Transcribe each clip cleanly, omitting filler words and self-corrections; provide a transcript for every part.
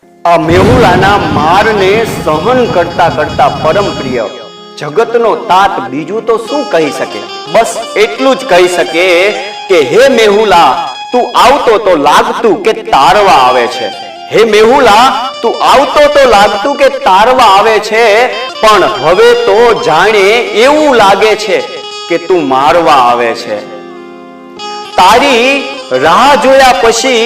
આ મેહુલાના મારને સહન કરતા કરતા પરમ પ્રિય જગતનો તાત બીજું તો શું કહી શકે? બસ એટલું જ કહી શકે કે હે મેહુલા, તું આવતો તો લાગતું કે તારવા આવે છે. હે મેહુલા, તું આવતો તો લાગતું કે તારવા આવે છે, પણ હવે તો જાણે એવું લાગે છે કે તું મારવા આવે છે. તારી રાહ જોયા પછી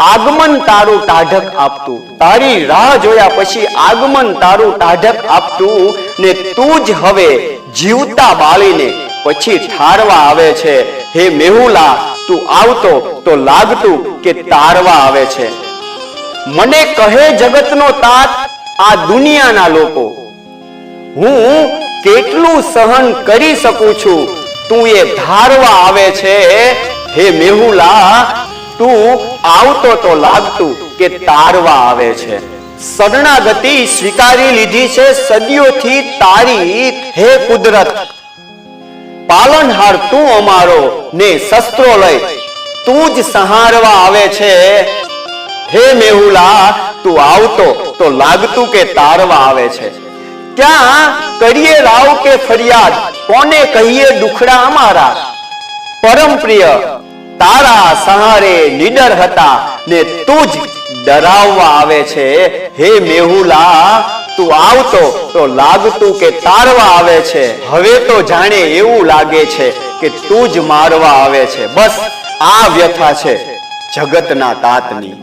આગમન તારું ટાઢક આપતું, તારી રાહ જોયા પછી આગમન તારું ટાઢક આપતું, ને તું જ હવે જીવતા બાળીને પછી ઠારવા આવે છે. હે મેહુલા, તું આવતો તો લાગતું કે તારવા આવે છે. મને કહે જગતનો તાત આ દુનિયાના લોકો, હું કેટલું સહન કરી શકું છું, તું એ ધારવા આવે છે. હે મેહુલા, તું આવતો તો લાગતું કે તારવા આવે છે. શરણાગતિ સ્વીકારી લીધી છે સદીઓથી તારી. હે કુદરત, પાલનહાર તું અમારો, ને શસ્ત્રો લઈ તું જ સંહારવા આવે છે. હે મેહુલા, તું આવતો તો લાગતું કે તારવા આવે છે. ક્યાં કરીએ રાવ કે ફરિયાદ, કોને કહીએ દુખડા અમારા? પરમ પ્રિય તારા સહારે નીડર હતા, ને તું જ ડરાવવા આવે છે. હે મેહુલા, તું આવતો તો લાગતું કે તારવા આવે છે. હવે તો જાણે એવું લાગે છે કે તું જ મારવા આવે છે. બસ આ વ્યથા છે જગતના તાતની.